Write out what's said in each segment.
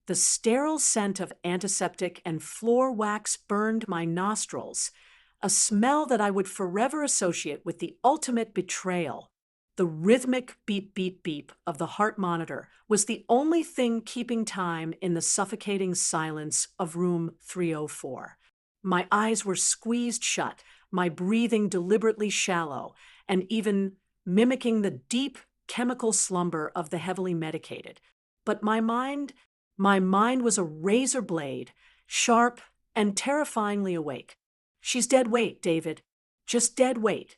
The sterile scent of antiseptic and floor wax burned my nostrils, a smell that I would forever associate with the ultimate betrayal. The rhythmic beep, beep, beep of the heart monitor was the only thing keeping time in the suffocating silence of room 304. My eyes were squeezed shut, my breathing deliberately shallow, and even mimicking the deep chemical slumber of the heavily medicated. But my mind was a razor blade, sharp and terrifyingly awake. She's dead weight, David. Just dead weight.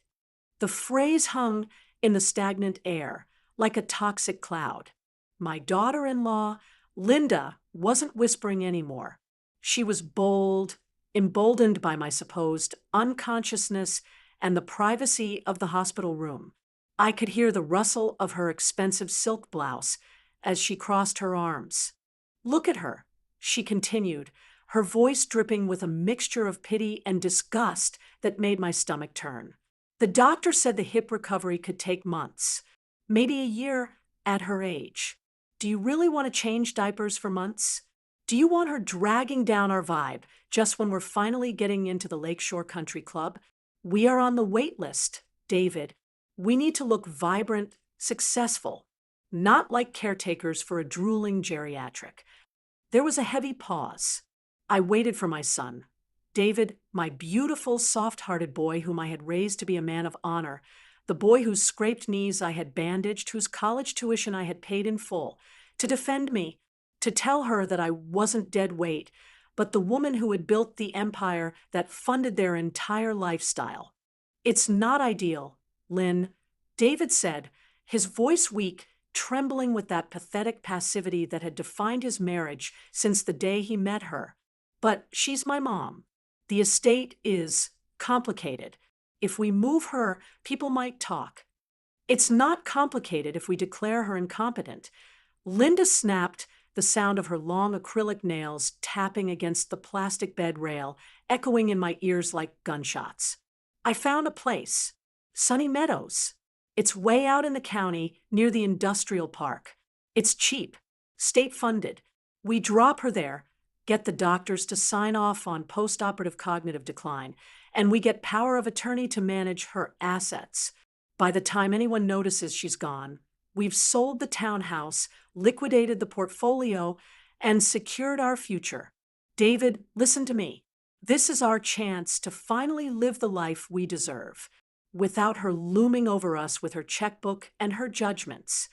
The phrase hung in the stagnant air, like a toxic cloud. My daughter-in-law, Linda, wasn't whispering anymore. She was bold, emboldened by my supposed unconsciousness and the privacy of the hospital room. I could hear the rustle of her expensive silk blouse as she crossed her arms. Look at her, she continued, her voice dripping with a mixture of pity and disgust that made my stomach turn. The doctor said the hip recovery could take months, maybe a year at her age. Do you really want to change diapers for months? Do you want her dragging down our vibe just when we're finally getting into the Lakeshore Country Club? We are on the wait list, David. We need to look vibrant, successful, not like caretakers for a drooling geriatric. There was a heavy pause. I waited for my son, David, my beautiful, soft-hearted boy whom I had raised to be a man of honor, the boy whose scraped knees I had bandaged, whose college tuition I had paid in full, to defend me, to tell her that I wasn't dead weight, but the woman who had built the empire that funded their entire lifestyle. It's not ideal, Lynn, David said, his voice weak, trembling with that pathetic passivity that had defined his marriage since the day he met her. But she's my mom. The estate is complicated. If we move her, people might talk. It's not complicated if we declare her incompetent. Linda snapped, the sound of her long acrylic nails tapping against the plastic bed rail, echoing in my ears like gunshots. I found a place. Sunny Meadows. It's way out in the county near the industrial park. It's cheap, state-funded. We drop her there, get the doctors to sign off on post-operative cognitive decline, and we get power of attorney to manage her assets. By the time anyone notices she's gone, we've sold the townhouse, liquidated the portfolio, and secured our future. David, listen to me. This is our chance to finally live the life we deserve, without her looming over us with her checkbook and her judgments.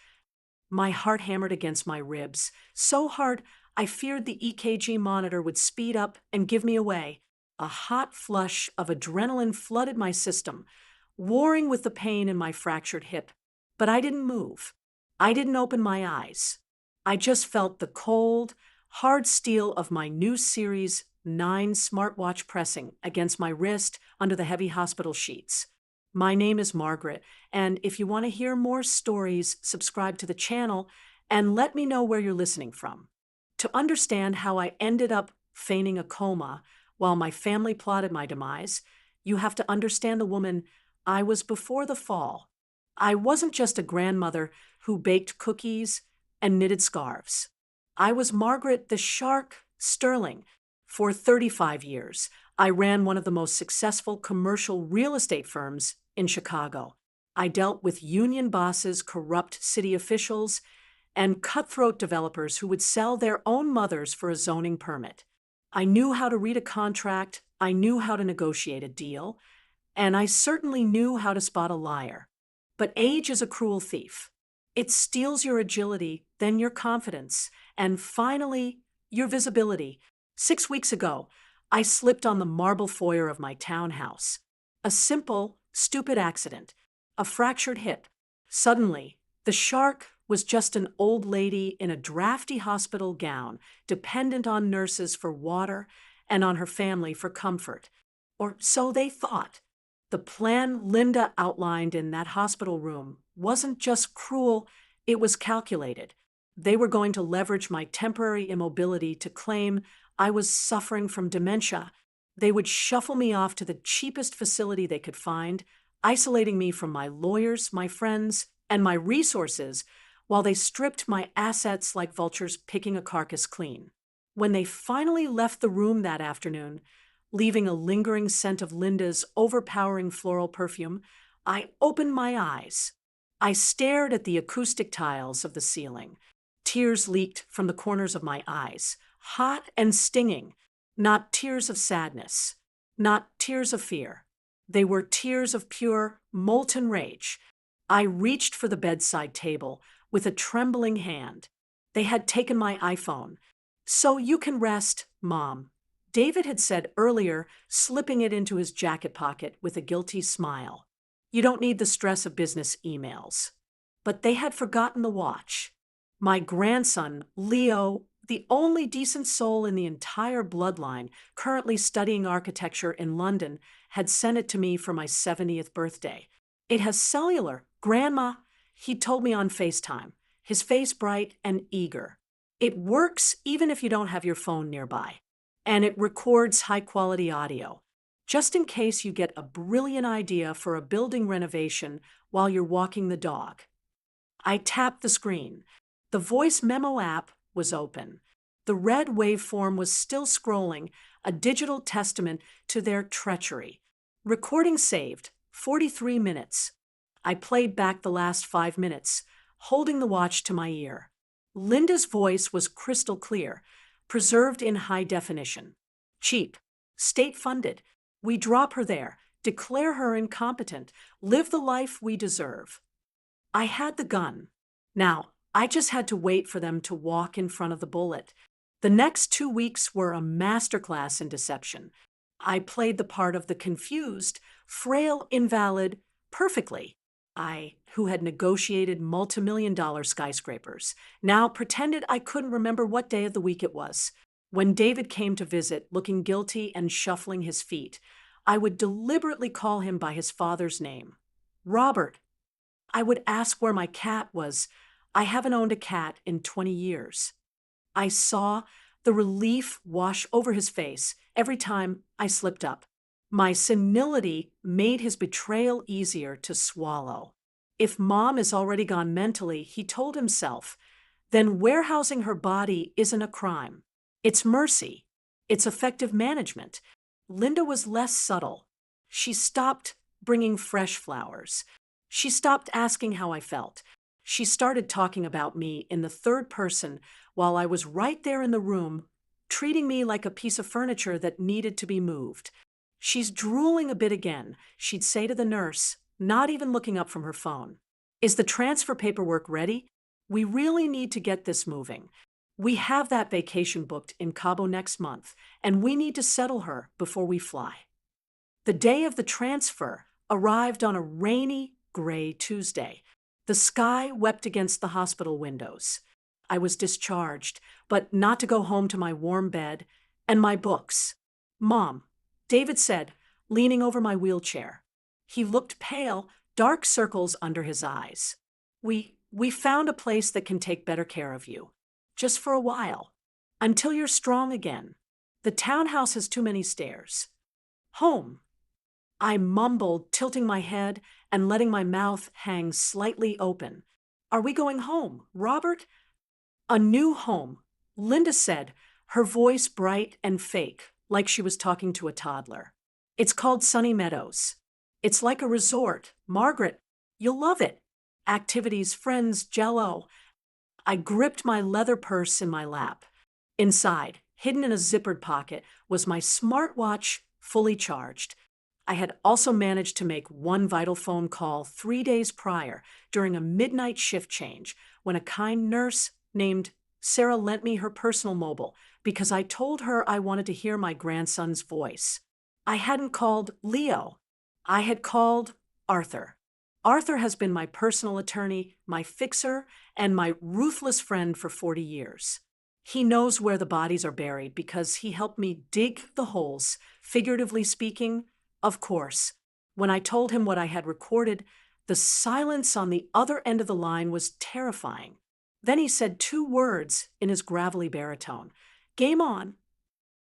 My heart hammered against my ribs, so hard I feared the EKG monitor would speed up and give me away. A hot flush of adrenaline flooded my system, warring with the pain in my fractured hip. But I didn't move. I didn't open my eyes. I just felt the cold, hard steel of my new Series 9 smartwatch pressing against my wrist under the heavy hospital sheets. My name is Margaret, and if you want to hear more stories, subscribe to the channel and let me know where you're listening from. To understand how I ended up feigning a coma while my family plotted my demise, you have to understand the woman I was before the fall. I wasn't just a grandmother who baked cookies and knitted scarves. I was Margaret the Shark Sterling. For 35 years, I ran one of the most successful commercial real estate firms in Chicago. I dealt with union bosses, corrupt city officials, and cutthroat developers who would sell their own mothers for a zoning permit. I knew how to read a contract, I knew how to negotiate a deal, and I certainly knew how to spot a liar. But age is a cruel thief. It steals your agility, then your confidence, and finally, your visibility. 6 weeks ago, I slipped on the marble foyer of my townhouse. A simple, stupid accident. A fractured hip. Suddenly, the shark was just an old lady in a drafty hospital gown, dependent on nurses for water and on her family for comfort. Or so they thought. The plan Linda outlined in that hospital room wasn't just cruel, it was calculated. They were going to leverage my temporary immobility to claim I was suffering from dementia. They would shuffle me off to the cheapest facility they could find, isolating me from my lawyers, my friends, and my resources, while they stripped my assets like vultures picking a carcass clean. When they finally left the room that afternoon, leaving a lingering scent of Linda's overpowering floral perfume, I opened my eyes. I stared at the acoustic tiles of the ceiling. Tears leaked from the corners of my eyes, hot and stinging, not tears of sadness, not tears of fear. They were tears of pure, molten rage. I reached for the bedside table with a trembling hand. They had taken my iPhone. "So you can rest, Mom," David had said earlier, slipping it into his jacket pocket with a guilty smile. "You don't need the stress of business emails." But they had forgotten the watch. My grandson, Leo, the only decent soul in the entire bloodline, currently studying architecture in London, had sent it to me for my 70th birthday. "It has cellular, Grandma," he told me on FaceTime, his face bright and eager. "It works even if you don't have your phone nearby. And it records high-quality audio, just in case you get a brilliant idea for a building renovation while you're walking the dog." I tapped the screen. The voice memo app was open. The red waveform was still scrolling, a digital testament to their treachery. Recording saved, 43 minutes. I played back the last 5 minutes, holding the watch to my ear. Linda's voice was crystal clear, preserved in high definition. "Cheap, state-funded. We drop her there, declare her incompetent, live the life we deserve." I had the gun. Now, I just had to wait for them to walk in front of the bullet. The next 2 weeks were a masterclass in deception. I played the part of the confused, frail invalid perfectly. I, who had negotiated multimillion-dollar skyscrapers, now pretended I couldn't remember what day of the week it was. When David came to visit, looking guilty and shuffling his feet, I would deliberately call him by his father's name. "Robert." I would ask where my cat was. I haven't owned a cat in 20 years. I saw the relief wash over his face every time I slipped up. My senility made his betrayal easier to swallow. If Mom is already gone mentally, he told himself, then warehousing her body isn't a crime. It's mercy. It's effective management. Linda was less subtle. She stopped bringing fresh flowers. She stopped asking how I felt. She started talking about me in the third person while I was right there in the room, treating me like a piece of furniture that needed to be moved. "She's drooling a bit again," she'd say to the nurse, not even looking up from her phone. "Is the transfer paperwork ready? We really need to get this moving. We have that vacation booked in Cabo next month, and we need to settle her before we fly." The day of the transfer arrived on a rainy, gray Tuesday. The sky wept against the hospital windows. I was discharged, but not to go home to my warm bed and my books. "Mom," David said, leaning over my wheelchair. He looked pale, dark circles under his eyes. We found a place that can take better care of you. Just for a while. Until you're strong again. The townhouse has too many stairs." "Home." I mumbled, tilting my head and letting my mouth hang slightly open. "Are we going home, Robert?" "A new home," Linda said, her voice bright and fake, like she was talking to a toddler. "It's called Sunny Meadows. It's like a resort. Margaret, you'll love it. Activities, friends, Jell-O." I gripped my leather purse in my lap. Inside, hidden in a zippered pocket, was my smartwatch fully charged. I had also managed to make one vital phone call 3 days prior during a midnight shift change when a kind nurse named Sarah lent me her personal mobile because I told her I wanted to hear my grandson's voice. I hadn't called Leo. I had called Arthur. Arthur has been my personal attorney, my fixer, and my ruthless friend for 40 years. He knows where the bodies are buried because he helped me dig the holes, figuratively speaking. Of course, when I told him what I had recorded, the silence on the other end of the line was terrifying. Then he said 2 words in his gravelly baritone. "Game on."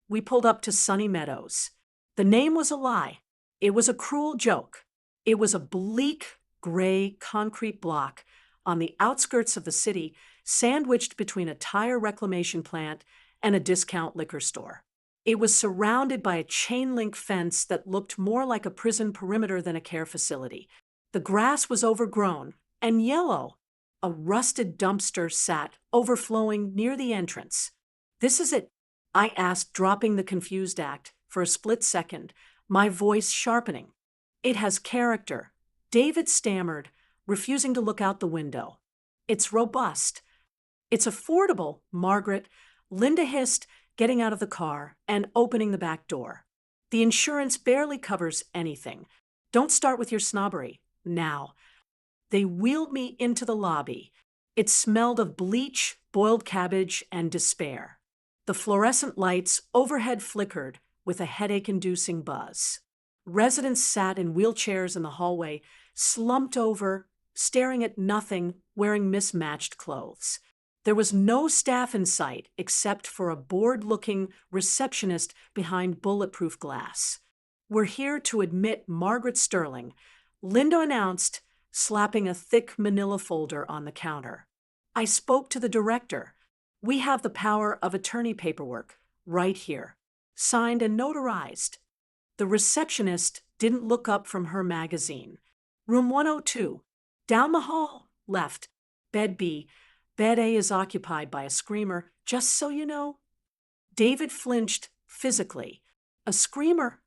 We pulled up to Sunny Meadows. The name was a lie. It was a cruel joke. It was a bleak, gray concrete block on the outskirts of the city, sandwiched between a tire reclamation plant and a discount liquor store. It was surrounded by a chain-link fence that looked more like a prison perimeter than a care facility. The grass was overgrown and yellow. A rusted dumpster sat, overflowing near the entrance. "This is it?" I asked, dropping the confused act for a split second, my voice sharpening. "It has character," David stammered, refusing to look out the window. "It's robust. It's affordable, Margaret," Linda hissed, getting out of the car and opening the back door. "The insurance barely covers anything. Don't start with your snobbery. Now." They wheeled me into the lobby. It smelled of bleach, boiled cabbage, and despair. The fluorescent lights overhead flickered with a headache-inducing buzz. Residents sat in wheelchairs in the hallway, slumped over, staring at nothing, wearing mismatched clothes. There was no staff in sight except for a bored-looking receptionist behind bulletproof glass. "We're here to admit Margaret Sterling," Linda announced, slapping a thick manila folder on the counter. "I spoke to the director. We have the power of attorney paperwork right here, signed and notarized." The receptionist didn't look up from her magazine. "Room 102. Down the hall, left. Bed B. Bed A is occupied by a screamer, just so you know." David flinched physically. "A screamer?"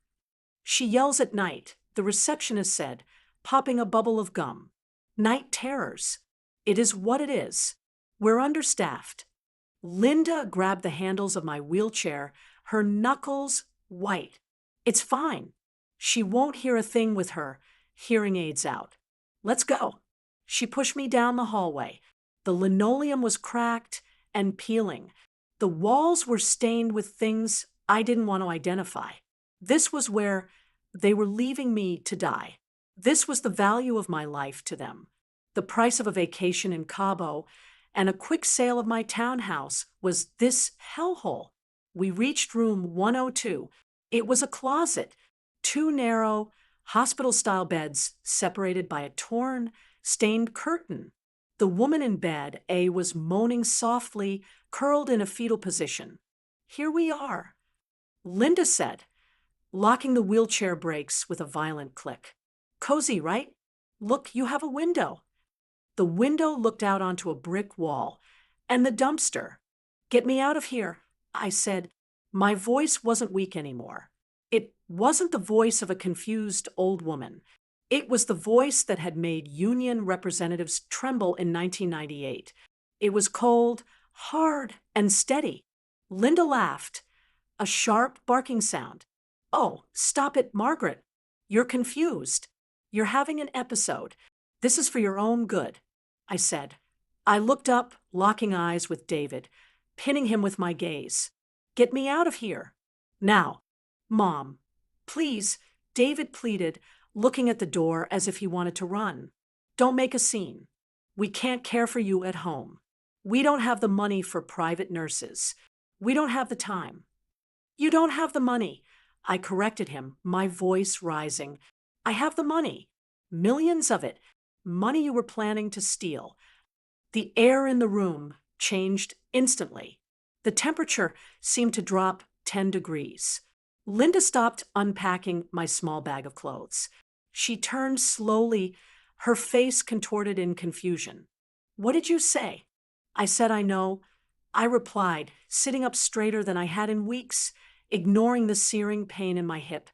"She yells at night," the receptionist said, popping a bubble of gum. "Night terrors. It is what it is. We're understaffed." Linda grabbed the handles of my wheelchair, her knuckles white. "It's fine. She won't hear a thing with her hearing aids out. Let's go." She pushed me down the hallway. The linoleum was cracked and peeling. The walls were stained with things I didn't want to identify. This was where they were leaving me to die. This was the value of my life to them. The price of a vacation in Cabo and a quick sale of my townhouse was this hellhole. We reached room 102. It was a closet, 2 narrow, hospital-style beds separated by a torn, stained curtain. The woman in bed, A, was moaning softly, curled in a fetal position. "Here we are," Linda said, locking the wheelchair brakes with a violent click. "Cozy, right? Look, you have a window." The window looked out onto a brick wall and the dumpster. "Get me out of here," I said. My voice wasn't weak anymore. It wasn't the voice of a confused old woman. It was the voice that had made union representatives tremble in 1998. It was cold, hard, and steady. Linda laughed. A sharp barking sound. "Oh, stop it, Margaret. You're confused. You're having an episode. This is for your own good," I said. I looked up, locking eyes with David, pinning him with my gaze. "Get me out of here. Now." "Mom, please," David pleaded, looking at the door as if he wanted to run. "Don't make a scene. We can't care for you at home. We don't have the money for private nurses. We don't have the time." "You don't have the money," I corrected him, my voice rising. "I have the money. Millions of it. Money you were planning to steal." The air in the room changed instantly. The temperature seemed to drop 10 degrees. Linda stopped unpacking my small bag of clothes. She turned slowly, her face contorted in confusion. "What did you say?" I said, "I know." I replied, sitting up straighter than I had in weeks, ignoring the searing pain in my hip.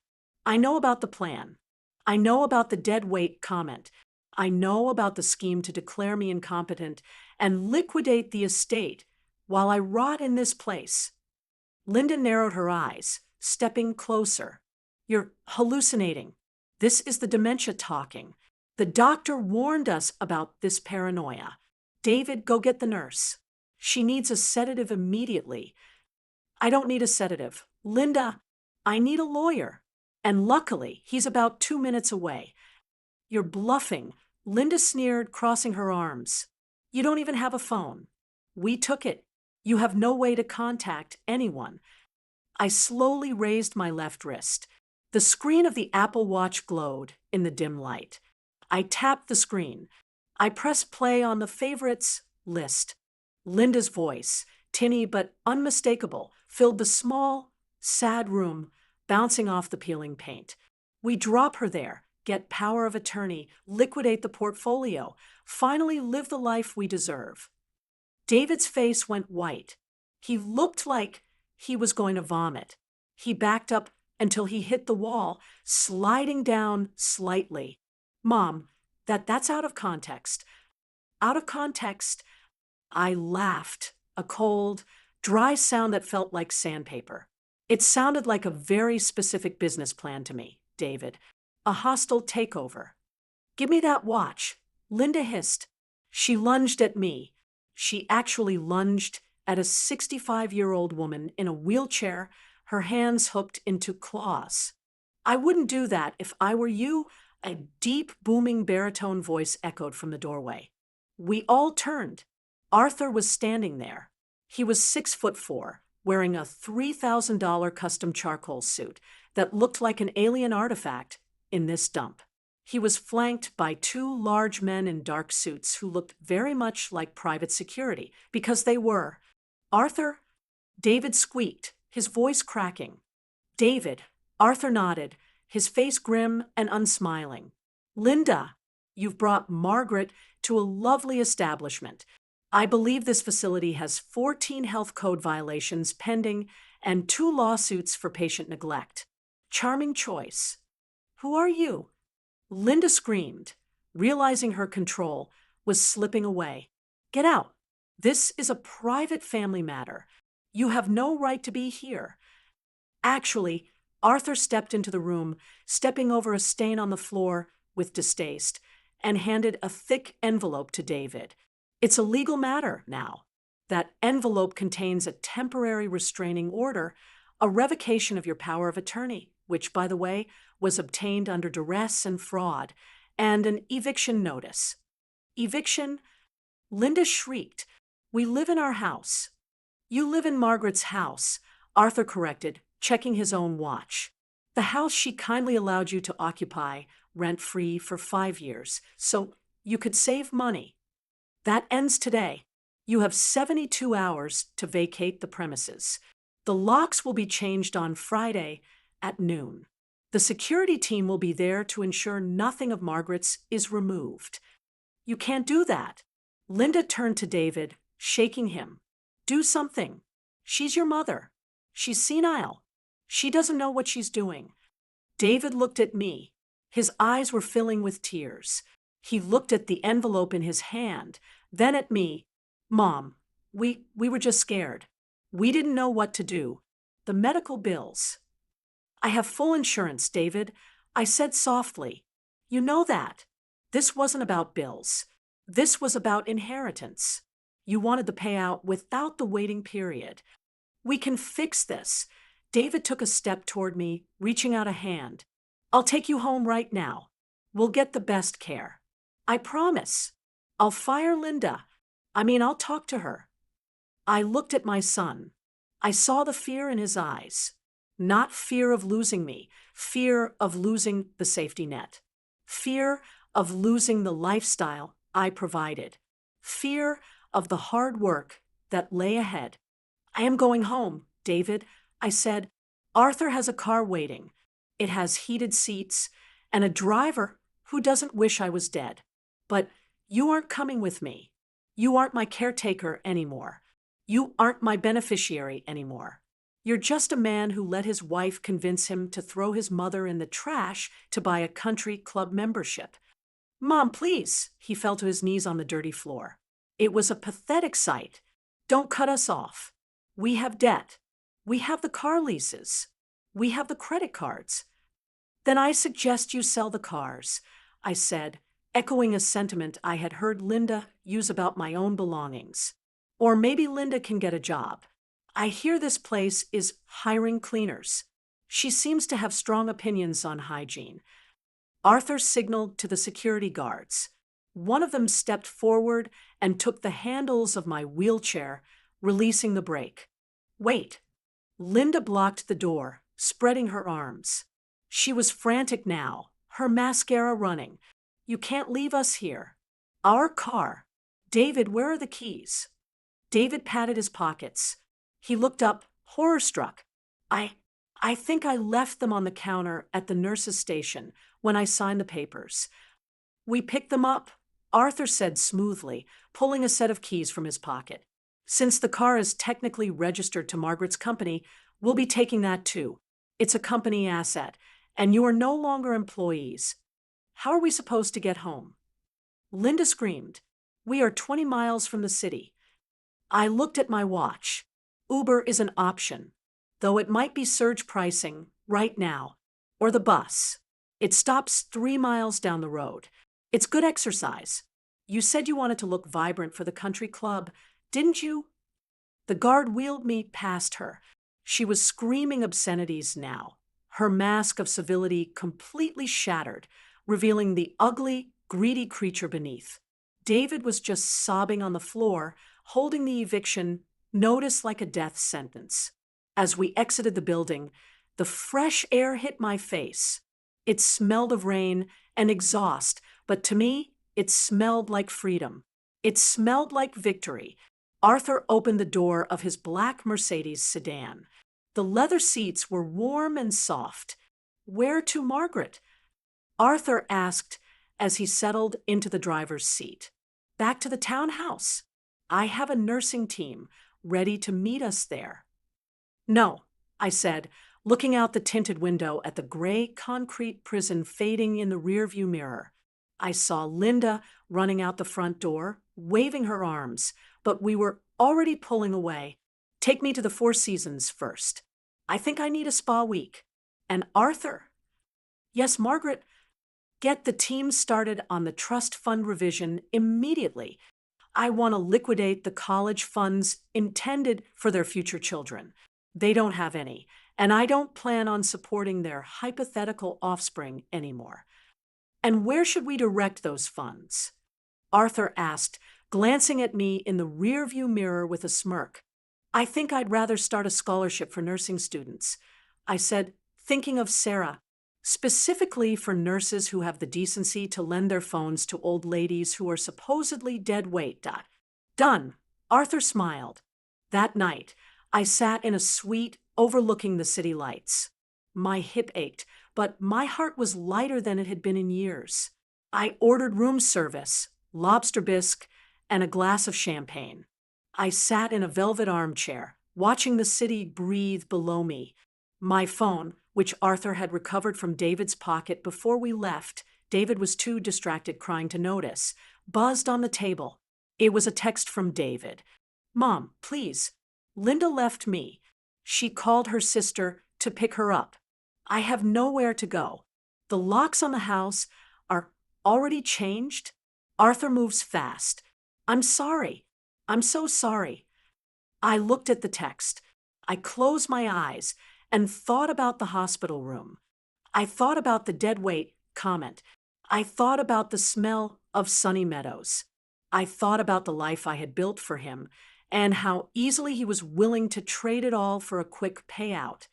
"I know about the plan. I know about the dead weight comment. I know about the scheme to declare me incompetent and liquidate the estate while I rot in this place." Linda narrowed her eyes, stepping closer. "You're hallucinating. This is the dementia talking. The doctor warned us about this paranoia. David, go get the nurse. She needs a sedative immediately." "I don't need a sedative. Linda, I need a lawyer. And luckily, he's about 2 minutes away." "You're bluffing," Linda sneered, crossing her arms. "You don't even have a phone. We took it. You have no way to contact anyone." I slowly raised my left wrist. The screen of the Apple Watch glowed in the dim light. I tapped the screen. I pressed play on the favorites list. Linda's voice, tinny but unmistakable, filled the small, sad room, bouncing off the peeling paint. We drop her there, get power of attorney, liquidate the portfolio, finally live the life we deserve. David's face went white. He looked like he was going to vomit. He backed up until he hit the wall, sliding down slightly. Mom, that's out of context. Out of context, I laughed, a cold, dry sound that felt like sandpaper. It sounded like a very specific business plan to me, David. A hostile takeover. Give me that watch, Linda hissed. She lunged at me. She actually lunged at a 65-year-old woman in a wheelchair, her hands hooked into claws. I wouldn't do that if I were you, a deep, booming baritone voice echoed from the doorway. We all turned. Arthur was standing there. He was 6'4", wearing a $3,000 custom charcoal suit that looked like an alien artifact in this dump. He was flanked by two large men in dark suits who looked very much like private security, because they were. Arthur? David squeaked, his voice cracking. David. Arthur nodded, his face grim and unsmiling. Linda, you've brought Margaret to a lovely establishment. I believe this facility has 14 health code violations pending and 2 lawsuits for patient neglect. Charming choice. Who are you? Linda screamed, realizing her control was slipping away. Get out. This is a private family matter. You have no right to be here. Actually, Arthur stepped into the room, stepping over a stain on the floor with distaste, and handed a thick envelope to David. It's a legal matter now. That envelope contains a temporary restraining order, a revocation of your power of attorney, which, by the way, was obtained under duress and fraud, and an eviction notice. Eviction? Linda shrieked. We live in our house. You live in Margaret's house, Arthur corrected, checking his own watch. The house she kindly allowed you to occupy rent-free for 5 years, so you could save money. That ends today. You have 72 hours to vacate the premises. The locks will be changed on Friday at noon. The security team will be there to ensure nothing of Margaret's is removed. You can't do that. Linda turned to David, shaking him. Do something. She's your mother. She's senile. She doesn't know what she's doing. David looked at me. His eyes were filling with tears. He looked at the envelope in his hand, then at me. Mom, we were just scared. We didn't know what to do. The medical bills. I have full insurance, David. I said softly. You know that. This wasn't about bills. This was about inheritance. You wanted the payout without the waiting period. We can fix this. David took a step toward me, reaching out a hand. I'll take you home right now. We'll get the best care. I promise. I'll fire Linda. I'll talk to her. I looked at my son. I saw the fear in his eyes. Not fear of losing me, fear of losing the safety net. Fear of losing the lifestyle I provided. Fear of the hard work that lay ahead. I am going home, David, I said. Arthur has a car waiting. It has heated seats and a driver who doesn't wish I was dead. But you aren't coming with me. You aren't my caretaker anymore. You aren't my beneficiary anymore. You're just a man who let his wife convince him to throw his mother in the trash to buy a country club membership. Mom, please. He fell to his knees on the dirty floor. It was a pathetic sight. Don't cut us off. We have debt. We have the car leases. We have the credit cards. Then I suggest you sell the cars, I said, echoing a sentiment I had heard Linda use about my own belongings. Or maybe Linda can get a job. I hear this place is hiring cleaners. She seems to have strong opinions on hygiene. Arthur signaled to the security guards. One of them stepped forward and took the handles of my wheelchair, releasing the brake. Wait. Linda blocked the door, spreading her arms. She was frantic now, her mascara running. You can't leave us here. Our car. David, where are the keys? David patted his pockets. He looked up, horror-struck. I, I think I left them on the counter at the nurse's station when I signed the papers. We picked them up, Arthur said smoothly, pulling a set of keys from his pocket. Since the car is technically registered to Margaret's company, we'll be taking that too. It's a company asset, and you are no longer employees. How are we supposed to get home? Linda screamed. We are 20 miles from the city. I looked at my watch. Uber is an option, though it might be surge pricing right now. Or the bus. It stops 3 miles down the road. It's good exercise. You said you wanted to look vibrant for the country club, didn't you? The guard wheeled me past her. She was screaming obscenities now, her mask of civility completely shattered, revealing the ugly, greedy creature beneath. David was just sobbing on the floor, holding the eviction notice like a death sentence. As we exited the building, the fresh air hit my face. It smelled of rain and exhaust, but to me, it smelled like freedom. It smelled like victory. Arthur opened the door of his black Mercedes sedan. The leather seats were warm and soft. Where to, Margaret? Arthur asked as he settled into the driver's seat. Back to the townhouse. I have a nursing team ready to meet us there. No, I said, looking out the tinted window at the gray concrete prison fading in the rearview mirror. I saw Linda running out the front door, waving her arms, but we were already pulling away. Take me to the Four Seasons first. I think I need a spa week. And Arthur? Yes, Margaret. Get the team started on the trust fund revision immediately. I want to liquidate the college funds intended for their future children. They don't have any, and I don't plan on supporting their hypothetical offspring anymore. And where should we direct those funds? Arthur asked, glancing at me in the rearview mirror with a smirk. I think I'd rather start a scholarship for nursing students. I said, thinking of Sarah, specifically for nurses who have the decency to lend their phones to old ladies who are supposedly dead weight. Done. Arthur smiled. That night, I sat in a suite overlooking the city lights. My hip ached, but my heart was lighter than it had been in years. I ordered room service, lobster bisque, and a glass of champagne. I sat in a velvet armchair, watching the city breathe below me. My phone, which Arthur had recovered from David's pocket before we left, David was too distracted crying to notice, buzzed on the table. It was a text from David. Mom, please. Linda left me. She called her sister to pick her up. I have nowhere to go. The locks on the house are already changed. Arthur moves fast. I'm sorry. I'm so sorry. I looked at the text. I closed my eyes and thought about the hospital room. I thought about the dead weight comment. I thought about the smell of sunny meadows. I thought about the life I had built for him and how easily he was willing to trade it all for a quick payout.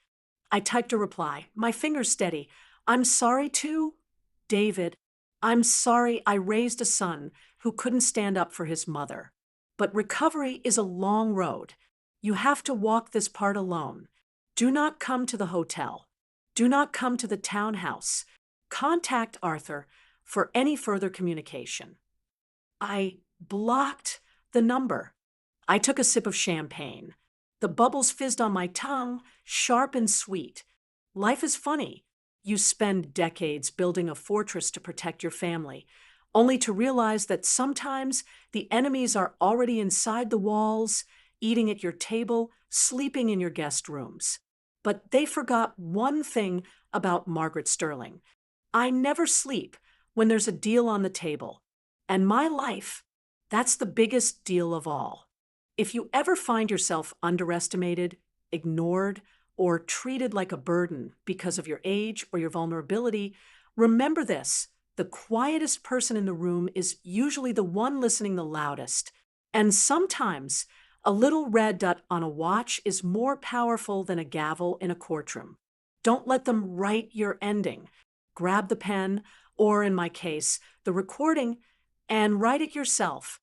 I typed a reply, my fingers steady. I'm sorry too, David. I'm sorry I raised a son who couldn't stand up for his mother. But recovery is a long road. You have to walk this part alone. Do not come to the hotel. Do not come to the townhouse. Contact Arthur for any further communication. I blocked the number. I took a sip of champagne. The bubbles fizzed on my tongue, sharp and sweet. Life is funny. You spend decades building a fortress to protect your family, only to realize that sometimes the enemies are already inside the walls, eating at your table, sleeping in your guest rooms. But they forgot one thing about Margaret Sterling. I never sleep when there's a deal on the table. And my life, that's the biggest deal of all. If you ever find yourself underestimated, ignored, or treated like a burden because of your age or your vulnerability, remember this. The quietest person in the room is usually the one listening the loudest. And sometimes a little red dot on a watch is more powerful than a gavel in a courtroom. Don't let them write your ending. Grab the pen, or in my case, the recording, and write it yourself.